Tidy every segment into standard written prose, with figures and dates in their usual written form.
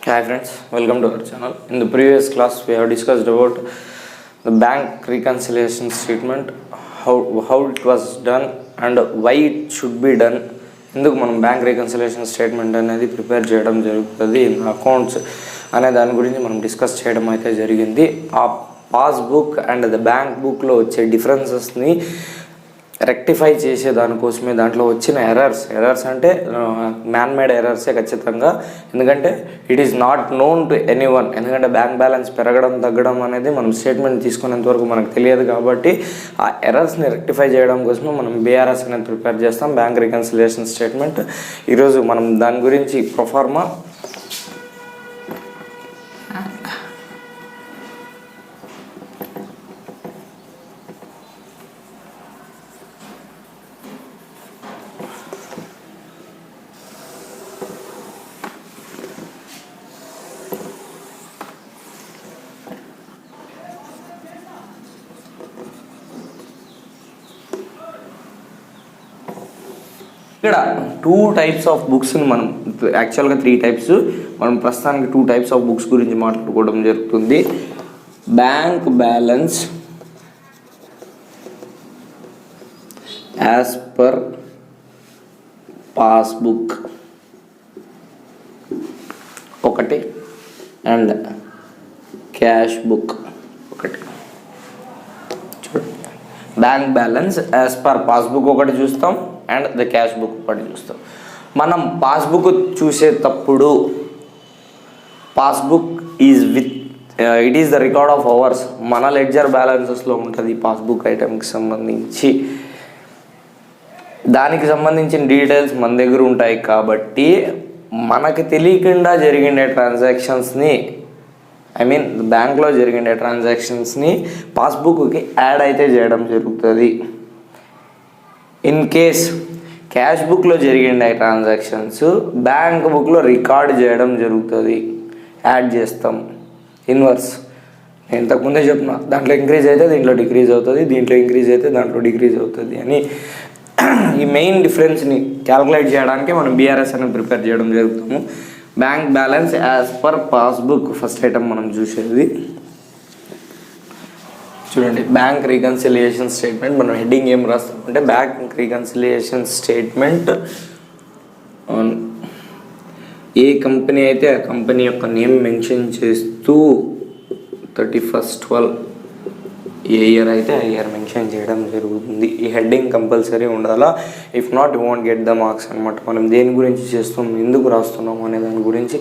Hi friends, welcome to our channel. In the previous class, we have discussed about the bank reconciliation statement, how it was done and why it should be done. ఎందుకు మనం bank reconciliation statement అనేది prepare చేయడం జరుగుతుంది in accounts అనే దాని గురించి మనం discuss చేయడం అయితే జరిగింది. ఆ పాస్బుక్ అండ్ ద బ్యాంక్ బుక్లో వచ్చే డిఫరెన్సెస్ని రెక్టిఫై చేసే దానికోసమే దాంట్లో వచ్చిన ఎర్రర్స్ అంటే మ్యాన్ మేడ్ ఎర్రర్సే ఖచ్చితంగా. ఎందుకంటే it is not known to any one. ఎందుకంటే బ్యాంక్ బ్యాలెన్స్ పెరగడం తగ్గడం అనేది మనం స్టేట్మెంట్ తీసుకునేంత వరకు మనకు తెలియదు. కాబట్టి ఆ ఎర్రర్స్ని రెక్టిఫై చేయడం కోసమే మనం బీఆర్ఎస్ అనేది ప్రిపేర్ చేస్తాం, బ్యాంక్ రికన్సిలియేషన్ స్టేట్మెంట్. ఈరోజు మనం దాని గురించి ప్రొఫార్మా ఇక్కడ 2 టైప్స్ ఆఫ్ బుక్స్ని మనం యాక్చువల్గా 3 టైప్స్ మనం ప్రస్తుతానికి 2 టైప్స్ ఆఫ్ బుక్స్ గురించి మాట్లాడుకోవడం జరుగుతుంది. Bank balance as per passbook ఒకటి అండ్ క్యాష్ బుక్ ఒకటి. Bank balance as per passbook ఒకటి చూస్తాం అండ్ ద క్యాష్ బుక్ ఒకటి చూస్తాం. మనం పాస్బుక్ చూసేటప్పుడు passbook it is the record of hours. మన లెడ్జర్ బ్యాలెన్సెస్లో ఉంటుంది పాస్బుక్ ఐటమ్కి సంబంధించి. దానికి సంబంధించిన డీటెయిల్స్ మన దగ్గర ఉంటాయి కాబట్టి మనకు తెలియకుండా జరిగిన ట్రాన్సాక్షన్స్ని బ్యాంక్లో జరిగిన ట్రాన్సాక్షన్స్ని పాస్బుక్కి యాడ్ అయితే చేయడం జరుగుతుంది. ఇన్ కేస్ క్యాష్ బుక్లో జరిగిన ట్రాన్సాక్షన్స్ బ్యాంక్ బుక్లో రికార్డ్ చేయడం జరుగుతుంది, యాడ్ చేస్తాం. ఇన్వర్స్ నేను ఇంతకుముందే చెప్పిన, దాంట్లో ఇంక్రీజ్ అయితే దీంట్లో డిక్రీజ్ అవుతుంది, దీంట్లో ఇంక్రీజ్ అయితే దాంట్లో డిక్రీజ్ అవుతుంది అని. ఈ మెయిన్ డిఫరెన్స్ని క్యాల్కులేట్ చేయడానికి మనం బీఆర్ఎస్ అనేది ప్రిపేర్ చేయడం జరుగుతాము. Bank balance as per passbook first item మనం చూసేది చూడండి. Bank reconciliation statement. మనం హెడ్డింగ్ ఏం రాస్తామంటే బ్యాంక్ రికన్సిలియేషన్ స్టేట్మెంట్. ఏ కంపెనీ అయితే ఆ కంపెనీ యొక్క నేమ్ మెన్షన్ చేస్తూ 31/12 ఏ ఇయర్ అయితే ఆ ఇయర్ మెన్షన్ చేయడం జరుగుతుంది. ఈ హెడ్డింగ్ కంపల్సరీ ఉండాలా. If not you won't get the marks అనమాట. మనం దేని గురించి చేస్తున్నాం, ఎందుకు రాస్తున్నాం అనే దాని గురించి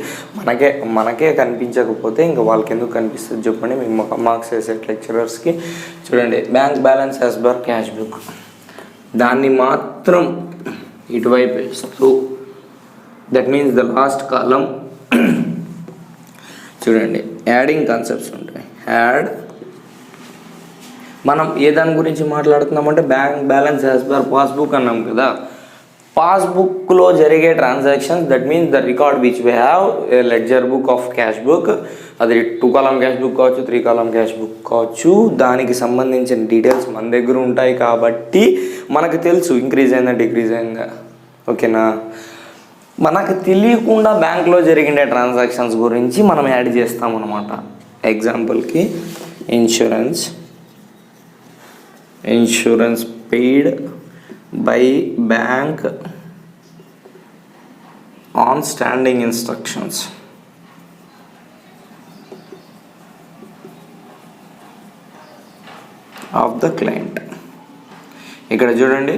మనకే కనిపించకపోతే ఇంకా వాళ్ళకి ఎందుకు కనిపిస్తుంది చెప్పండి, మేము మార్క్స్ వేసే లెక్చరర్స్కి. చూడండి, bank balance as per cash book, దాన్ని మాత్రం ఇటువైపు వేస్తూ, that means the last column. చూడండి, యాడింగ్ కాన్సెప్ట్స్ ఉంటాయి. యాడ్, మనం ఏ దాని గురించి మాట్లాడుతున్నామంటే bank balance as per passbook అన్నాం కదా. పాస్బుక్లో జరిగే transactions, that means the record which we have a ledger book of cash book. అది 2 కాలమ్ క్యాష్ బుక్ కావచ్చు, 3 కాలమ్ క్యాష్ బుక్ కావచ్చు. దానికి సంబంధించిన డీటెయిల్స్ మన దగ్గర ఉంటాయి కాబట్టి మనకు తెలుసు ఇంక్రీజ్ అయిందా డిక్రీజ్ అయిందా. ఓకేనా. మనకు తెలియకుండా బ్యాంక్లో జరిగిన ట్రాన్సాక్షన్స్ గురించి మనం యాడ్ చేస్తామన్నమాట. ఎగ్జాంపుల్కి insurance paid by bank on standing instructions of the client. ఇక్కడ చూడండి,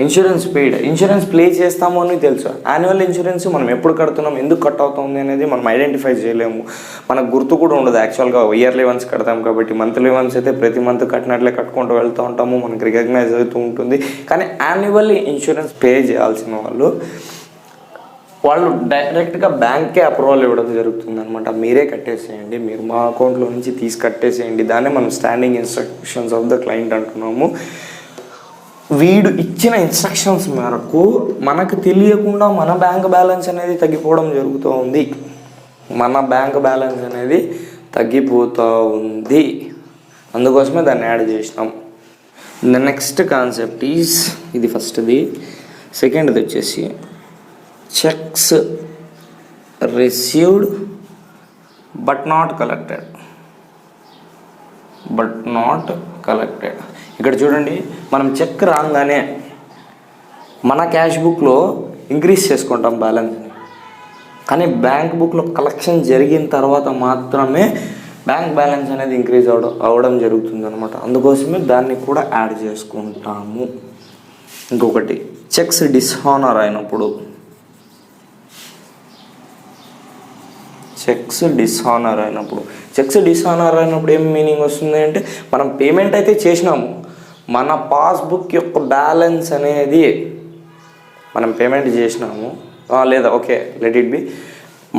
ఇన్సూరెన్స్ పెయిడ్, ఇన్సూరెన్స్ ప్లే చేస్తాము అని తెలుసు. యాన్యువల్ ఇన్సూరెన్స్ మనం ఎప్పుడు కడుతున్నాం, ఎందుకు కట్ అవుతుంది అనేది మనం ఐడెంటిఫై చేయలేము. మనకు గుర్తు కూడా ఉండదు. యాక్చువల్గా ఇయర్లీ వన్స్ కడతాం కాబట్టి, మంత్లీ వన్స్ అయితే ప్రతి మంత్ కట్టినట్లే కట్టుకుంటూ వెళ్తూ ఉంటాము, మనకి రికగ్నైజ్ అవుతూ ఉంటుంది. కానీ యాన్యువల్లీ ఇన్సూరెన్స్ పే చేయాల్సిన వాళ్ళు డైరెక్ట్గా బ్యాంక్కే అప్రూవల్ ఇవ్వడం జరుగుతుంది అనమాట. మీరే కట్టేసేయండి, మీరు మా అకౌంట్లో నుంచి తీసి కట్టేసేయండి. దాన్నే మనం standing instructions of the client అంటున్నాము. వీడు ఇచ్చిన ఇన్స్ట్రక్షన్స్ మేరకు మనకు తెలియకుండా మన బ్యాంక్ బ్యాలెన్స్ అనేది తగ్గిపోవడం జరుగుతూ ఉంది. అందుకోసమే దాన్ని యాడ్ చేసినాం. ద నెక్స్ట్ కాన్సెప్ట్ ఈజ్, ఇది ఫస్ట్ది. సెకండ్ది వచ్చేసి checks received but not collected. ఇక్కడ చూడండి, మనం చెక్ రాగానే మన క్యాష్ బుక్లో ఇంక్రీజ్ చేసుకుంటాం బ్యాలెన్స్, కానీ బ్యాంక్ బుక్లో కలెక్షన్ జరిగిన తర్వాత మాత్రమే బ్యాంక్ బ్యాలెన్స్ అనేది ఇంక్రీజ్ అవడం జరుగుతుంది అనమాట. అందుకోసమే దాన్ని కూడా యాడ్ చేసుకుంటాము. ఇంకొకటి, చెక్స్ డిస్హానర్ అయినప్పుడు ఏం మీనింగ్ వస్తుంది అంటే, మనం పేమెంట్ అయితే చేసినాము, మన పాస్బుక్ యొక్క బ్యాలెన్స్ అనేది మనం పేమెంట్ చేసినాము లేదా ఓకే లెట్ ఇట్ బి,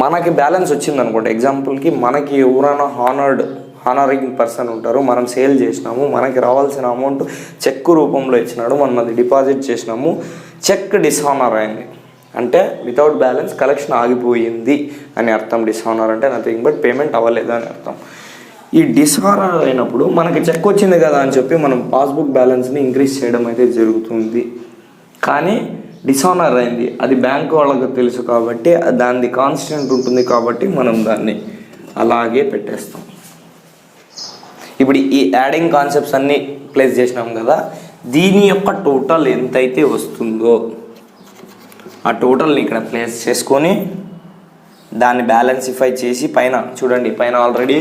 మనకి బ్యాలెన్స్ వచ్చింది అనుకోండి. ఎగ్జాంపుల్కి మనకి ఎవరైనా హానరింగ్ పర్సన్ ఉంటారు, మనం సేల్ చేసినాము, మనకి రావాల్సిన అమౌంట్ చెక్ రూపంలో ఇచ్చినాడు, మనం అది డిపాజిట్ చేసినాము, చెక్ డిస్హానర్ అయింది అంటే వితౌట్ బ్యాలెన్స్ కలెక్షన్ ఆగిపోయింది అని అర్థం. డిస్హానర్ అంటే నథింగ్ బట్ పేమెంట్ అవ్వలేదు అని అర్థం. ఈ డిస్హానర్ అయినప్పుడు మనకి చెక్ వచ్చింది కదా అని చెప్పి మనం పాస్బుక్ బ్యాలెన్స్ని ఇంక్రీజ్ చేయడం అయితే జరుగుతుంది, కానీ డిస్హానర్ అయింది, అది బ్యాంక్ వాళ్ళకి తెలుసు కాబట్టి దానిది కాన్స్టెంట్ ఉంటుంది కాబట్టి మనం దాన్ని అలాగే పెట్టేస్తాం. ఇప్పుడు ఈ యాడింగ్ కాన్సెప్ట్స్ అన్నీ ప్లేస్ చేసినాం కదా, దీని యొక్క టోటల్ ఎంతైతే వస్తుందో ఆ టోటల్ని ఇక్కడ ప్లేస్ చేసుకొని దాన్ని బ్యాలెన్సిఫై చేసి పైన చూడండి, పైన already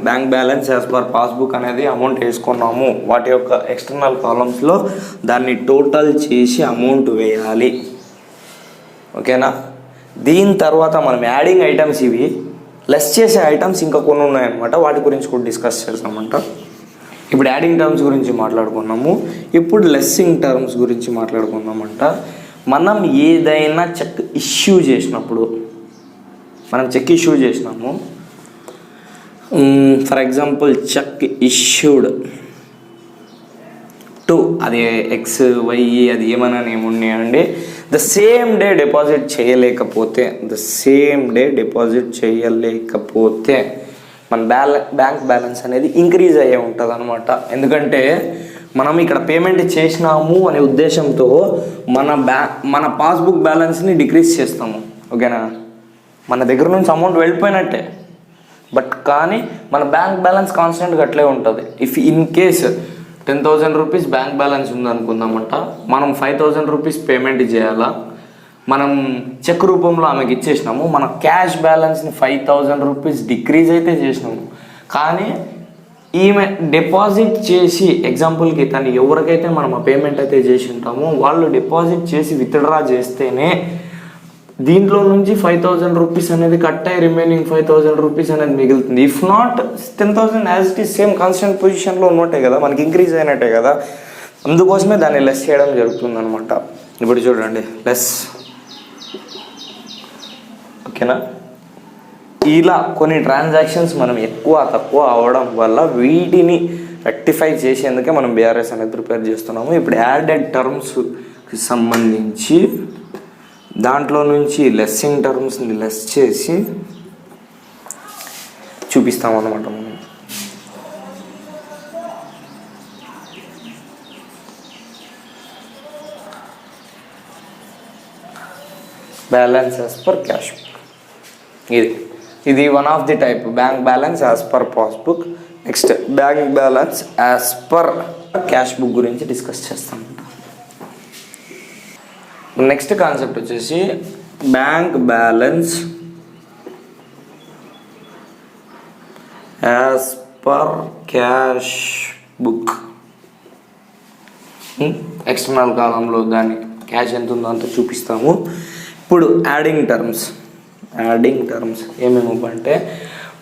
bank balance as per passbook అనేది అమౌంట్ వేసుకున్నాము, వాటి యొక్క ఎక్స్టర్నల్ కాలమ్స్లో దాన్ని టోటల్ చేసి అమౌంట్ వేయాలి. ఓకేనా? దీని తర్వాత మనం యాడింగ్ ఐటమ్స్, ఇవి లెస్ చేసే ఐటమ్స్ ఇంకా కొన్ని ఉన్నాయన్నమాట, వాటి గురించి కూడా డిస్కస్ చేస్తామంట. ఇప్పుడు యాడింగ్ టర్మ్స్ గురించి మాట్లాడుకున్నాము, ఇప్పుడు లెస్సింగ్ టర్మ్స్ గురించి మాట్లాడుకున్నామంట. మనం ఏదైనా చెక్ ఇష్యూ చేసినప్పుడు, మనం చెక్ ఇష్యూ చేసినాము, for example cheque issued to, అది ఎక్స్ వై అది ఏమైనా ఏమున్నాయండి, ద సేమ్ డే డిపాజిట్ చేయలేకపోతే మన బ్యాంక్ బ్యాలెన్స్ అనేది ఇంక్రీజ్ అయ్యే ఉంటుంది అనమాట. ఎందుకంటే మనం ఇక్కడ పేమెంట్ చేసినాము అనే ఉద్దేశంతో మన పాస్బుక్ బ్యాలెన్స్ని డిక్రీజ్ చేస్తాము. ఓకేనా? మన దగ్గర నుంచి అమౌంట్ వెళ్ళిపోయినట్టే, బట్ కానీ మన బ్యాంక్ బ్యాలెన్స్ కాన్స్టెంట్గా అట్లే ఉంటుంది. If in case 10,000 rupees bank balance ఉందనుకుందామంట, మనం 5,000 రూపీస్ పేమెంట్ చేయాలా, మనం చెక్ రూపంలో ఆమెకి ఇచ్చేసినాము, మన క్యాష్ బ్యాలెన్స్ని 5,000 రూపీస్ డిక్రీజ్ అయితే చేసినాము, కానీ ఈమె డిపాజిట్ చేసి, ఎగ్జాంపుల్కి తను ఎవరికైతే మనం ఆ పేమెంట్ అయితే చేసి ఉంటామో వాళ్ళు డిపాజిట్ చేసి విత్డ్రా చేస్తేనే దీంట్లో నుంచి 5,000 రూపీస్ అనేది కట్ అయ్యి రిమైనింగ్ 5,000 రూపీస్ అనేది మిగులుతుంది. If not 10,000 as it is same constant పొజిషన్లో ఉన్నట్టే కదా, మనకి ఇంక్రీజ్ అయినట్టే కదా, అందుకోసమే దాన్ని లెస్ చేయడం జరుగుతుంది అనమాట. ఇప్పుడు చూడండి, లెస్. ఓకేనా? ఇలా కొన్ని ట్రాన్సాక్షన్స్ మనం ఎక్కువ తక్కువ అవడం వల్ల వీటిని రెక్టిఫై చేసేందుకే మనం బీఆర్ఎస్ అనేది ప్రిపేర్ చేస్తున్నాము. ఇప్పుడు యాడెడ్ టర్మ్స్కి సంబంధించి దాంట్లో నుంచి లెస్సింగ్ టర్మ్స్ని లెస్ చేసి చూపిస్తాం అన్నమాట మనం. Balance as per cash book, ఇది one of the type. Bank balance as per passbook. Next bank balance as per cash book గురించి డిస్కస్ చేస్తాం. నెక్స్ట్ కాన్సెప్ట్ వచ్చేసి bank balance as per cash book. External కాలంలో దాన్ని cash ఎంత ఉందో అంత చూపిస్తాము. ఇప్పుడు యాడింగ్ టర్మ్స్ ఏమేమి అంటే,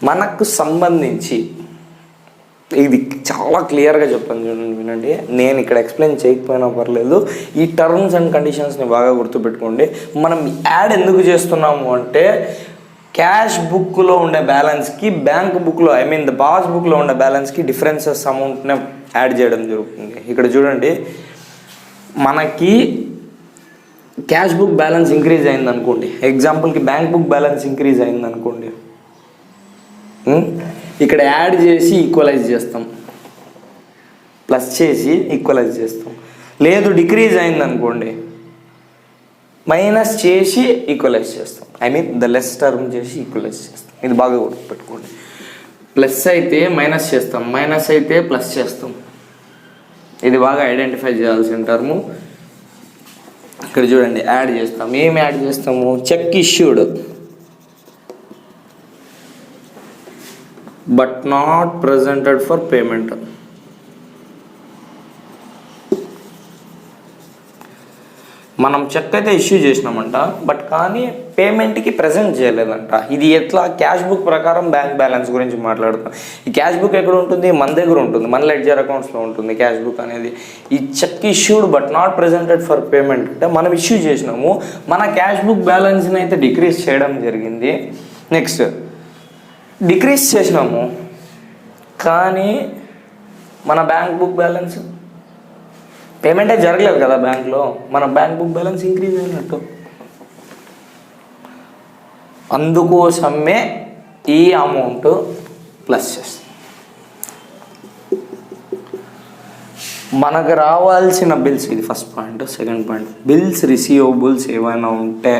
మనకు సంబంధించి ఇది చాలా క్లియర్గా చెప్పాను చూడండి, వినండి. నేను ఇక్కడ ఎక్స్ప్లెయిన్ చేయకపోయినా పర్లేదు, ఈ టర్మ్స్ అండ్ కండిషన్స్ని బాగా గుర్తుపెట్టుకోండి. మనం యాడ్ ఎందుకు చేస్తున్నాము అంటే, క్యాష్ బుక్లో ఉండే బ్యాలెన్స్కి బ్యాంక్ బుక్లో ద పాస్బుక్లో ఉండే బ్యాలెన్స్కి డిఫరెన్సెస్ అమౌంట్ని యాడ్ చేయడం జరుగుతుంది. ఇక్కడ చూడండి, మనకి క్యాష్ బుక్ బ్యాలెన్స్ ఇంక్రీజ్ అయిందనుకోండి, ఎగ్జాంపుల్కి బ్యాంక్ బుక్ బ్యాలెన్స్ ఇంక్రీజ్ అయిందనుకోండి, ఇక్కడ యాడ్ చేసి ఈక్వలైజ్ చేస్తాం, ప్లస్ చేసి ఈక్వలైజ్ చేస్తాం. లేదు డిక్రీజ్ అయిందనుకోండి, మైనస్ చేసి ఈక్వలైజ్ చేస్తాం, ద లెస్ టర్మ్ చేసి ఈక్వలైజ్ చేస్తాం. ఇది బాగా గుర్తుపెట్టుకోండి. ప్లస్ అయితే మైనస్ చేస్తాం, మైనస్ అయితే ప్లస్ చేస్తాం. ఇది బాగా ఐడెంటిఫై చేయాల్సిన టర్ము. ఇక్కడ చూడండి, యాడ్ చేస్తాం. ఏమి యాడ్ చేస్తాము? Cheque issued but not presented for payment. మనం చెక్ అయితే ఇష్యూ చేసినామంట, బట్ కానీ పేమెంట్కి ప్రజెంట్ చేయలేదంట. ఇది ఎట్లా? క్యాష్ బుక్ ప్రకారం బ్యాంక్ బ్యాలెన్స్ గురించి మాట్లాడుతాం. ఈ క్యాష్ బుక్ ఎక్కడ ఉంటుంది? మన దగ్గర ఉంటుంది, మన లెడ్జర్ అకౌంట్స్లో ఉంటుంది క్యాష్ బుక్ అనేది. ఈ cheque issued but not presented for payment అంటే మనం ఇష్యూ చేసినాము, మన క్యాష్ బుక్ బ్యాలెన్స్ని అయితే డిక్రీజ్ చేయడం జరిగింది. నెక్స్ట్ డిక్రీజ్ చేసినాము, కానీ మన బ్యాంక్ బుక్ బ్యాలెన్స్ పేమెంటే జరగలేదు కదా బ్యాంక్లో, మన బ్యాంక్ బుక్ బ్యాలెన్స్ ఇంక్రీజ్ అయినట్టు. అందుకోసమే ఈ అమౌంట్ ప్లస్ చేస్తాం. మనకు రావాల్సిన బిల్స్, ఇది first point. Second point, bills receivables ఏమైనా ఉంటే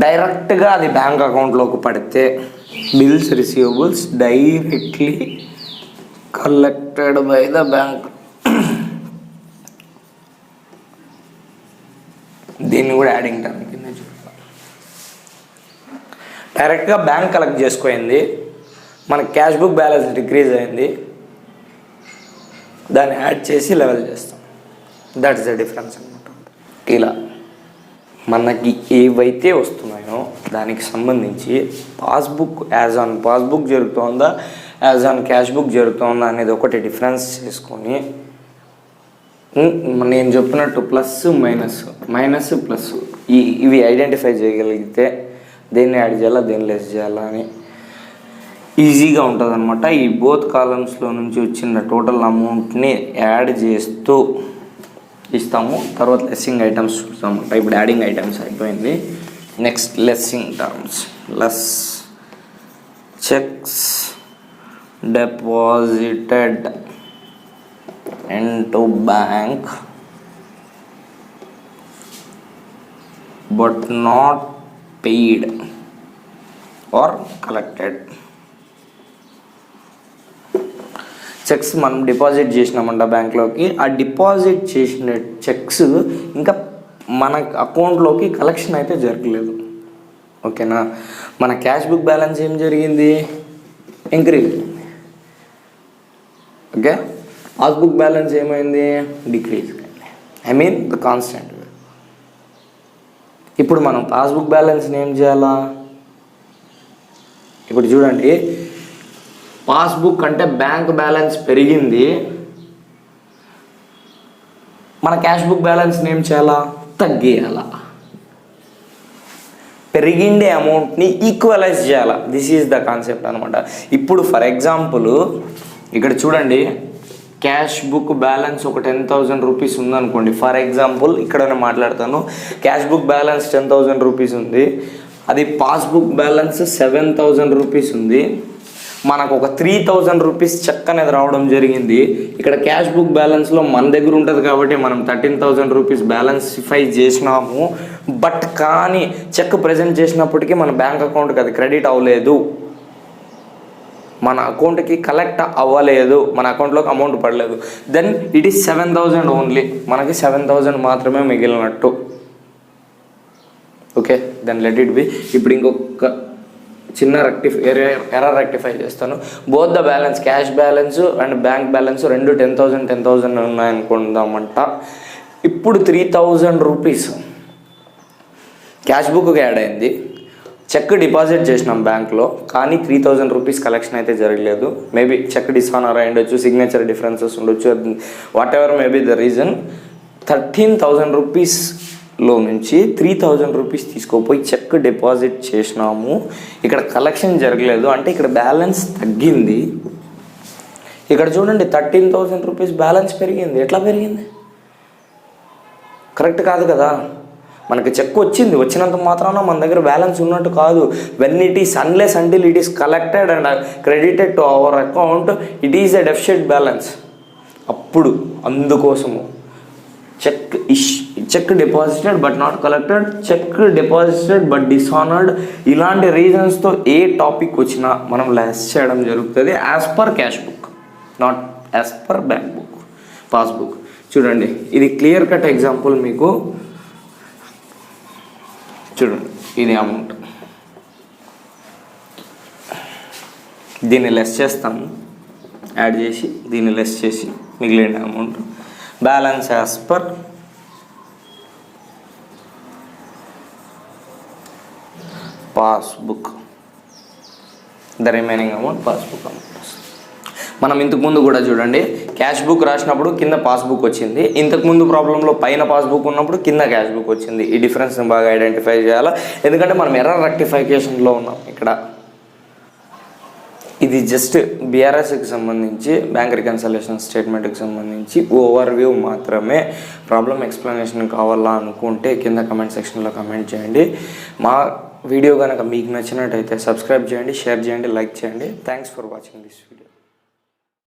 డైరెక్ట్గా అది బ్యాంక్ అకౌంట్లోకి పడితే bills receivables directly collected by the bank. దీన్ని కూడా యాడింగ్ టర్మ్ కింద చూడాలి. డైరెక్ట్గా బ్యాంక్ కలెక్ట్ చేసుకోయింది, మన క్యాష్ బుక్ బ్యాలెన్స్ డిక్రీజ్ అయింది, దాన్ని యాడ్ చేసి లెవెల్ చేస్తాం. దట్స్ ద డిఫరెన్స్ అనమాట. ఇలా మనకి ఏవైతే వస్తున్నాయో దానికి సంబంధించి పాస్బుక్ యాజ్ ఆన్ పాస్బుక్ జరుగుతుందా, యాజ్ ఆన్ క్యాష్ బుక్ జరుగుతుందా అనేది ఒకటి డిఫరెన్స్ చేసుకొని, నేను చెప్పినట్టు ప్లస్ మైనస్, మైనస్ ప్లస్ ఇవి ఐడెంటిఫై చేయగలిగితే దేన్ని యాడ్ చేయాలా, దేన్ని లెస్ చేయాలా అని ఈజీగా ఉంటుంది అనమాట. ఈ బోత్ కాలమ్స్లో నుంచి వచ్చిన టోటల్ అమౌంట్ని యాడ్ చేస్తూ ఇస్తాము. తర్వాత లెస్సింగ్ ఐటమ్స్ చూస్తామంట. ఇప్పుడు యాడింగ్ ఐటమ్స్ అయిపోయింది. Next లెస్సింగ్ terms. Less checks deposited into bank but not paid or collected. Checks మనం డిపాజిట్ చేసినామంట బ్యాంక్లోకి, ఆ డిపాజిట్ చేసిన చెక్స్ ఇంకా మన అకౌంట్లోకి కలెక్షన్ అయితే జరగలేదు. ఓకేనా? మన క్యాష్ బుక్ బ్యాలెన్స్ ఏం జరిగింది? ఇంక్రీజ్. ఓకే, పాస్బుక్ బ్యాలెన్స్ ఏమైంది? Decrease. I mean the constant. ఇప్పుడు మనం పాస్బుక్ బ్యాలెన్స్ని ఏం చేయాలా? ఇప్పుడు చూడండి, పాస్బుక్ అంటే బ్యాంక్ బ్యాలెన్స్ పెరిగింది, మన క్యాష్ బుక్ బ్యాలెన్స్ని ఏం చేయాలా? తగ్గేయాలా. పెరిగిండే అమౌంట్ని ఈక్వలైజ్ చేయాలా. దిస్ ఈజ్ ద కాన్సెప్ట్ అనమాట. ఇప్పుడు ఫర్ ఎగ్జాంపుల్ ఇక్కడ చూడండి, క్యాష్ బుక్ బ్యాలెన్స్ ఒక 10,000 రూపీస్ ఉందనుకోండి. ఫర్ ఎగ్జాంపుల్ ఇక్కడ నేను మాట్లాడతాను, క్యాష్ బుక్ బ్యాలెన్స్ 10,000 రూపీస్ ఉంది, అది పాస్బుక్ బ్యాలెన్స్ 7,000 రూపీస్ ఉంది. మనకు ఒక 3,000 రూపీస్ చెక్ అనేది రావడం జరిగింది. ఇక్కడ క్యాష్ బుక్ బ్యాలెన్స్లో మన దగ్గర ఉంటుంది కాబట్టి మనం 13,000 రూపీస్ బ్యాలెన్సిఫై చేసినాము. బట్ కానీ చెక్ ప్రజెంట్ చేసినప్పటికీ మన బ్యాంక్ అకౌంట్కి అది క్రెడిట్ అవ్వలేదు, మన అకౌంట్కి కలెక్ట్ అవ్వలేదు, మన అకౌంట్లోకి అమౌంట్ పడలేదు. దెన్ ఇట్ ఈస్ 7,000 ఓన్లీ, మనకి 7,000 మాత్రమే మిగిలినట్టు. Okay, then let it be. ఇప్పుడు ఇంకొక చిన్న ఎర్రర్ రెక్టిఫై చేస్తాను. Both the balance, cash balance and bank balance రెండు 10,000 ఉన్నాయనుకుందామంట. ఇప్పుడు 3,000 రూపీస్ క్యాష్ బుక్కి యాడ్ అయింది, చెక్ డిపాజిట్ చేసినాం బ్యాంక్లో, కానీ 3,000 రూపీస్ కలెక్షన్ అయితే జరగలేదు. మేబీ చెక్ డిస్ఆనర్ అయి ఉండొచ్చు, సిగ్నేచర్ డిఫరెన్సెస్ ఉండొచ్చు, what ever maybe the reason. 13,000 రూపీస్లో నుంచి 3,000 రూపీస్ తీసుకోపోయి చెక్ డిపాజిట్ చేసినాము. ఇక్కడ కలెక్షన్ జరగలేదు అంటే ఇక్కడ బ్యాలెన్స్ తగ్గింది. ఇక్కడ చూడండి, 13,000 రూపీస్ బ్యాలెన్స్ పెరిగింది. ఎట్లా పెరిగింది? కరెక్ట్ కాదు కదా. మనకి చెక్ వచ్చింది, వచ్చినంత మాత్రాన మన దగ్గర బ్యాలెన్స్ ఉన్నట్టు కాదు. When it is unless until it is collected and credited to our account, it is a deficit balance. అప్పుడు అందుకోసము cheque deposited but not collected, cheque deposited but dishonoured, ఇలాంటి రీజన్స్తో ఏ టాపిక్ వచ్చినా మనం లెస్ చేయడం జరుగుతుంది as per cash book, not as per bank book, passbook. చూడండి ఇది క్లియర్ కట్ ఎగ్జాంపుల్ మీకు. చూడండి ఇది అమౌంట్, దీన్ని లెస్ చేస్తాము, యాడ్ చేసి దీన్ని లెస్ చేసి మిగిలిన amount balance as per passbook, the remaining amount passbook amount. మనం ఇంతకుముందు కూడా చూడండి క్యాష్ బుక్ రాసినప్పుడు కింద పాస్బుక్ వచ్చింది, ఇంతకుముందు ప్రాబ్లంలో పైన పాస్బుక్ ఉన్నప్పుడు కింద క్యాష్ బుక్ వచ్చింది. ఈ డిఫరెన్స్ని బాగా ఐడెంటిఫై చేయాలి, ఎందుకంటే మనం ఎర్రర్ రెక్టిఫికేషన్లో ఉన్నాం ఇక్కడ. ఇది జస్ట్ బీఆర్ఎస్కి సంబంధించి, బ్యాంక్ రికన్సిలేషన్ స్టేట్మెంట్కి సంబంధించి ఓవర్వ్యూ మాత్రమే. ప్రాబ్లం ఎక్స్ప్లెనేషన్ కావాలా అనుకుంటే కింద కమెంట్ సెక్షన్లో కమెంట్ చేయండి. మా వీడియో కనుక మీకు నచ్చినట్టయితే సబ్స్క్రైబ్ చేయండి, షేర్ చేయండి, లైక్ చేయండి. Thanks for watching this video.